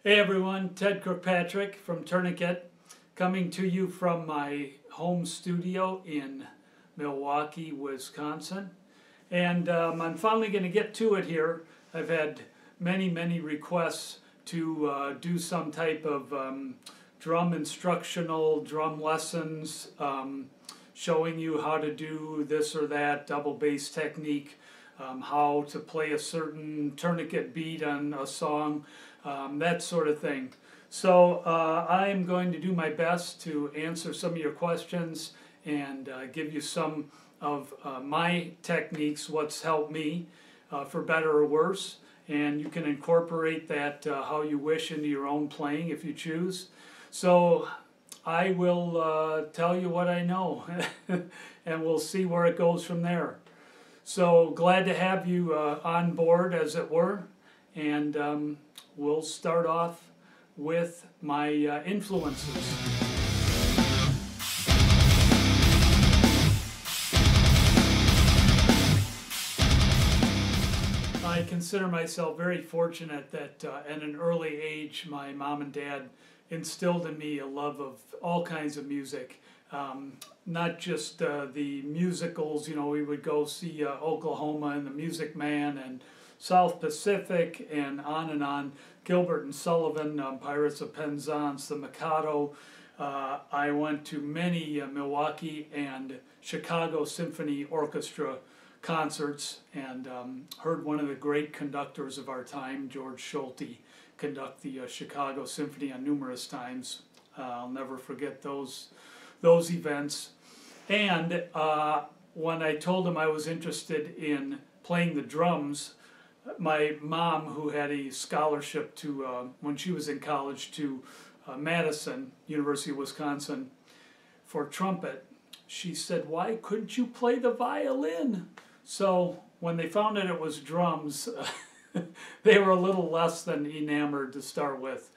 Hey everyone, Ted Kirkpatrick from Tourniquet, coming to you from my home studio in Milwaukee, Wisconsin. And I'm finally going to get to it here. I've had many requests to do some type of drum instructional, drum lessons, showing you how to do this or that double bass technique, how to play a certain tourniquet beat on a song, that sort of thing. So I am going to do my best to answer some of your questions and give you some of my techniques, what's helped me for better or worse. And you can incorporate that how you wish into your own playing if you choose. So I will tell you what I know and we'll see where it goes from there. So glad to have you on board, as it were, and we'll start off with my influences. I consider myself very fortunate that at an early age my mom and dad instilled in me a love of all kinds of music. Not just the musicals, you know, we would go see Oklahoma and the Music Man and South Pacific and on, Gilbert and Sullivan, Pirates of Penzance, the Mikado. I went to many Milwaukee and Chicago Symphony Orchestra concerts and heard one of the great conductors of our time, George Schulte, conduct the Chicago Symphony on numerous times. I'll never forget those events. And when I told him I was interested in playing the drums, my mom, who had a scholarship to when she was in college to Madison, University of Wisconsin, for trumpet, she said, "Why couldn't you play the violin?" So when they found out it was drums, they were a little less than enamored to start with.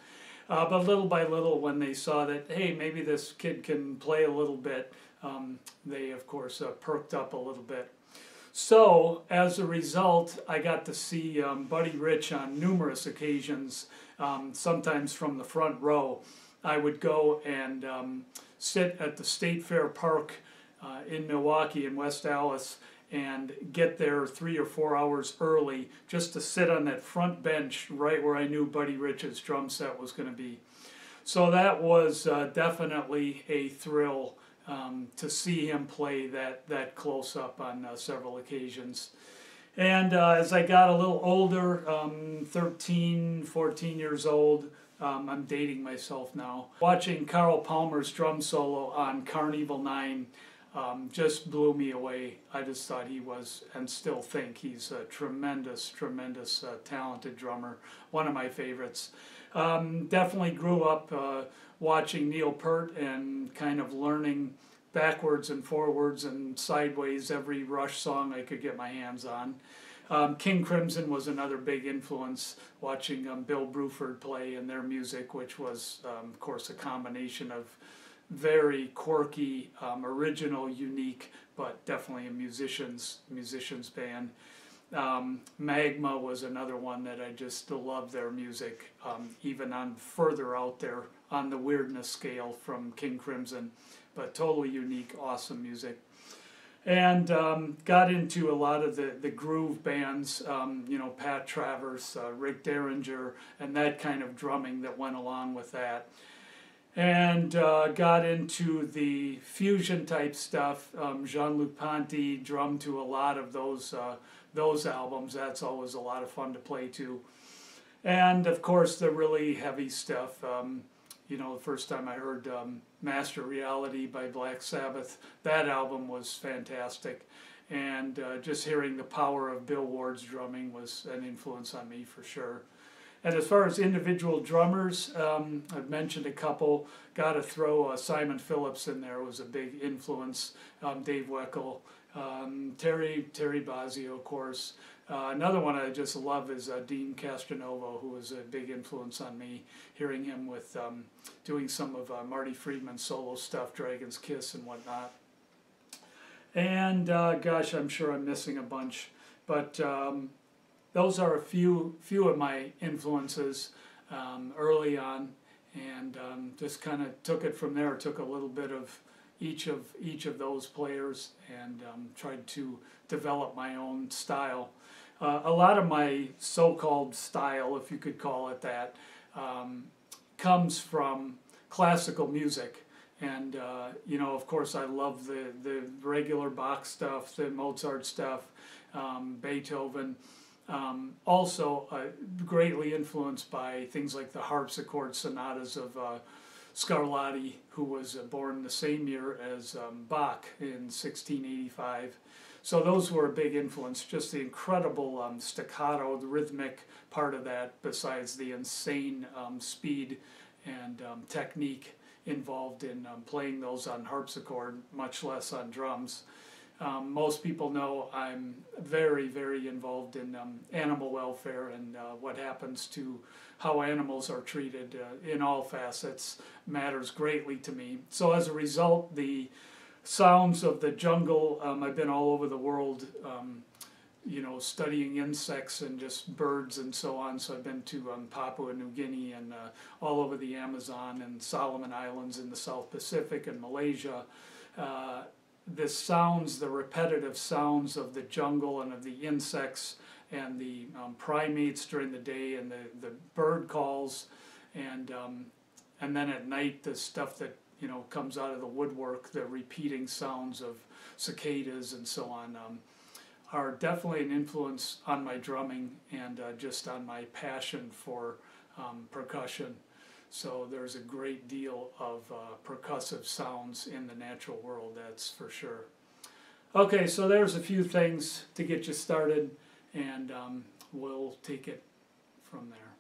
But little by little, when they saw that, hey, maybe this kid can play a little bit, they, of course, perked up a little bit. So, as a result, I got to see Buddy Rich on numerous occasions, sometimes from the front row. I would go and sit at the State Fair Park in Milwaukee in West Allis and get there 3 or 4 hours early just to sit on that front bench right where I knew Buddy Rich's drum set was going to be. So that was definitely a thrill to see him play that close up on several occasions. And as I got a little older, 13, 14 years old, I'm dating myself now, watching Carl Palmer's drum solo on Carnival 9 just blew me away. I just thought he was, and still think he's a tremendous talented drummer, one of my favorites. Definitely grew up watching Neil Peart and kind of learning backwards and forwards and sideways every Rush song I could get my hands on. King Crimson was another big influence, watching Bill Bruford play and their music, which was, of course, a combination of very quirky, original, unique, but definitely a musician's band. Magma was another one that I just loved their music, even on further out there on the weirdness scale from King Crimson, but totally unique, awesome music. And got into a lot of the groove bands, you know, Pat Travers, Rick Derringer, and that kind of drumming that went along with that. And got into the fusion type stuff. Jean-Luc Ponty drummed to a lot of those albums. That's always a lot of fun to play to. And of course the really heavy stuff. You know, the first time I heard Master Reality by Black Sabbath, that album was fantastic. And just hearing the power of Bill Ward's drumming was an influence on me for sure. And as far as individual drummers, I've mentioned a couple. Got to throw Simon Phillips in there, was a big influence. Dave Weckl, Terry Bozzio, of course. Another one I just love is Deen Castronovo, who was a big influence on me. Hearing him with doing some of Marty Friedman's solo stuff, Dragon's Kiss and whatnot. And gosh, I'm sure I'm missing a bunch, but those are a few of my influences. early on, and just kind of took it from there. Took a little bit of each of those players, and tried to develop my own style. A lot of my so-called style, if you could call it that, comes from classical music. And you know, of course, I love the regular Bach stuff, the Mozart stuff, Beethoven. Also, greatly influenced by things like the harpsichord sonatas of Scarlatti, who was born the same year as Bach in 1685. So those were a big influence, just the incredible staccato, the rhythmic part of that, besides the insane speed and technique involved in playing those on harpsichord, much less on drums. Most people know I'm very, very involved in animal welfare and what happens to how animals are treated in all facets matters greatly to me. So as a result, the sounds of the jungle, I've been all over the world, you know, studying insects and just birds and so on. So I've been to Papua New Guinea and all over the Amazon and Solomon Islands in the South Pacific and Malaysia. The sounds, the repetitive sounds of the jungle and of the insects and the primates during the day, and the bird calls, and then at night the stuff that, you know, comes out of the woodwork, the repeating sounds of cicadas and so on, are definitely an influence on my drumming and just on my passion for percussion. So there's a great deal of percussive sounds in the natural world, that's for sure. Okay, so there's a few things to get you started, and we'll take it from there.